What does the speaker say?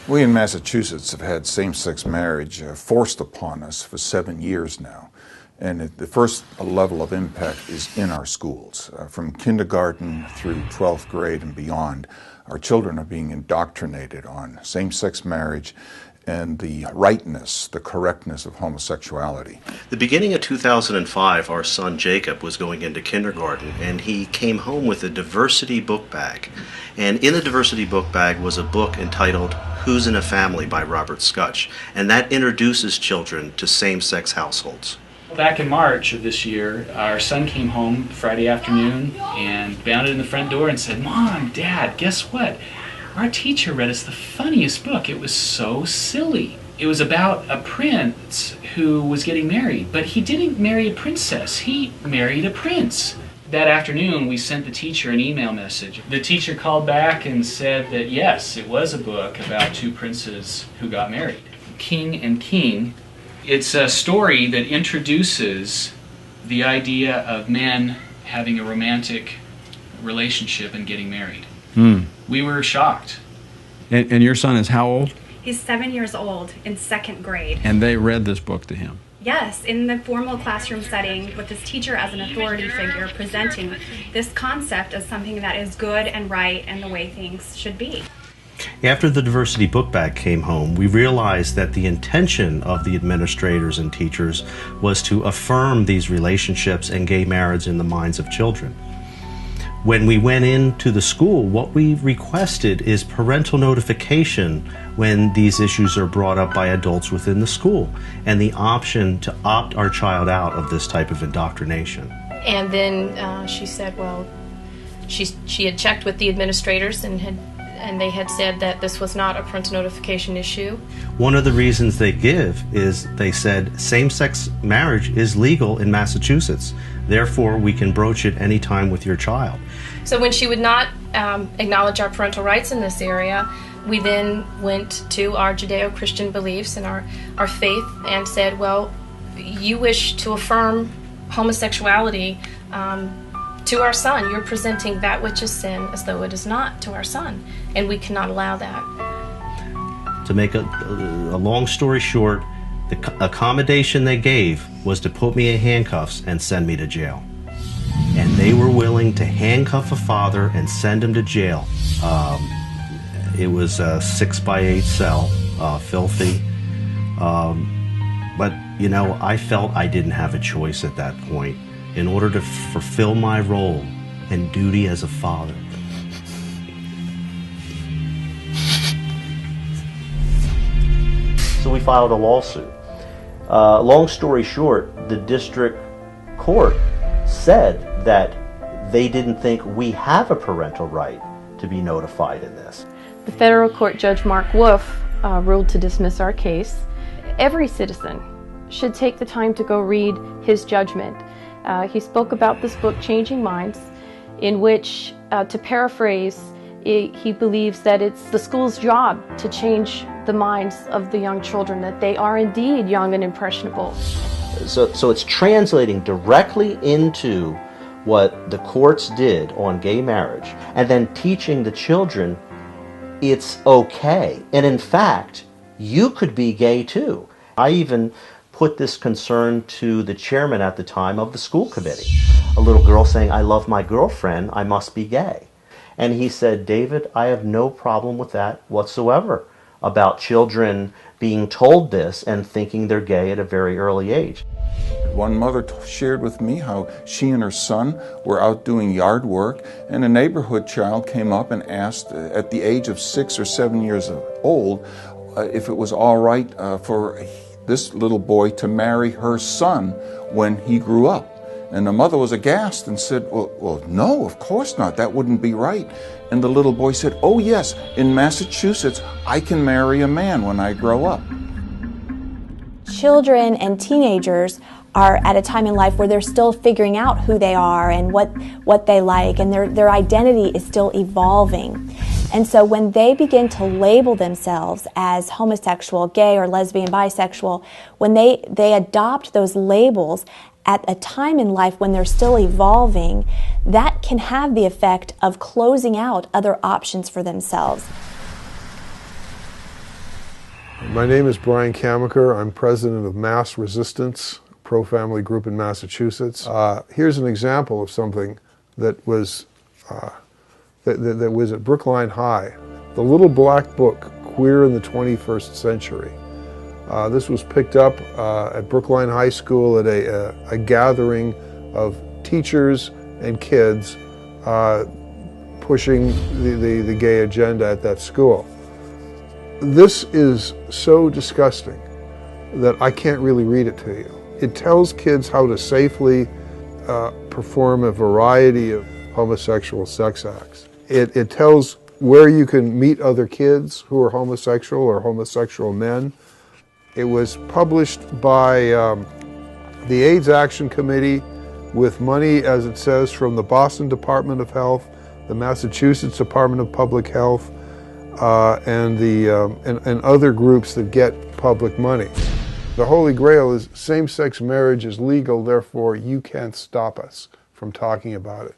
We in Massachusetts have had same-sex marriage forced upon us for 7 years now. And the first level of impact is in our schools. From kindergarten through 12th grade and beyond, our children are being indoctrinated on same-sex marriage and the rightness, the correctness of homosexuality. The beginning of 2005, our son Jacob was going into kindergarten, and he came home with a diversity book bag. And in the diversity book bag was a book entitled Who's in a Family by Robert Scutch, and that introduces children to same-sex households. Back in March of this year, our son came home Friday afternoon and bounded in the front door and said, "Mom, Dad, guess what? Our teacher read us the funniest book. It was so silly. It was about a prince who was getting married, but he didn't marry a princess. He married a prince." That afternoon, we sent the teacher an email message. The teacher called back and said that yes, it was a book about two princes who got married. King and King. It's a story that introduces the idea of men having a romantic relationship and getting married. We were shocked. And your son is how old? He's 7 years old, in 2nd grade. And they read this book to him? Yes, in the formal classroom setting with his teacher as an authority figure presenting this concept as something that is good and right and the way things should be. After the diversity book bag came home, we realized that the intention of the administrators and teachers was to affirm these relationships and gay marriage in the minds of children. When we went into the school, what we requested is parental notification when these issues are brought up by adults within the school, and the option to opt our child out of this type of indoctrination. And then she said, well, she had checked with the administrators and they had said that this was not a parental notification issue. One of the reasons they give is they said same-sex marriage is legal in Massachusetts. Therefore, we can broach it anytime with your child. So when she would not acknowledge our parental rights in this area, we then went to our Judeo-Christian beliefs and our faith and said, well, you wish to affirm homosexuality to our son. You're presenting that which is sin as though it is not to our son, and we cannot allow that. To make a long story short, the accommodation they gave was to put me in handcuffs and send me to jail. And they were willing to handcuff a father and send him to jail. It was a 6x8 cell, filthy. But, you know, I felt I didn't have a choice at that point in order to fulfill my role and duty as a father. So we filed a lawsuit. Long story short, the district court said that they didn't think we have a parental right to be notified in this. The federal court judge Mark Wolf ruled to dismiss our case. Every citizen should take the time to go read his judgment. He spoke about this book, Changing Minds, in which, to paraphrase, he believes that it's the school's job to change the minds of the young children, that they are indeed young and impressionable. So it's translating directly into what the courts did on gay marriage, and then teaching the children it's okay. And in fact, you could be gay too. I even put this concern to the chairman at the time of the school committee. A little girl saying, "I love my girlfriend, I must be gay." And he said, "David, I have no problem with that whatsoever, about children being told this and thinking they're gay at a very early age." One mother shared with me how she and her son were out doing yard work, and a neighborhood child came up and asked at the age of 6 or 7 years old if it was all right for this little boy to marry her son when he grew up. And the mother was aghast and said, well, no, of course not. That wouldn't be right. And the little boy said, "Oh yes, in Massachusetts, I can marry a man when I grow up." Children and teenagers are at a time in life where they're still figuring out who they are and what they like, and their identity is still evolving. And so when they begin to label themselves as homosexual, gay, or lesbian, bisexual, when they adopt those labels at a time in life when they're still evolving, that can have the effect of closing out other options for themselves. My name is Brian Kamaker. I'm president of Mass Resistance, a pro-family group in Massachusetts. Here's an example of something that was that was at Brookline High. The Little Black Book, Queer in the 21st Century. This was picked up at Brookline High School at a gathering of teachers and kids pushing the gay agenda at that school. This is so disgusting that I can't really read it to you. It tells kids how to safely perform a variety of homosexual sex acts. It tells where you can meet other kids who are homosexual or homosexual men. It was published by the AIDS Action Committee with money, as it says, from the Boston Department of Health, the Massachusetts Department of Public Health, and other groups that get public money. The Holy Grail is same-sex marriage is legal, therefore you can't stop us from talking about it.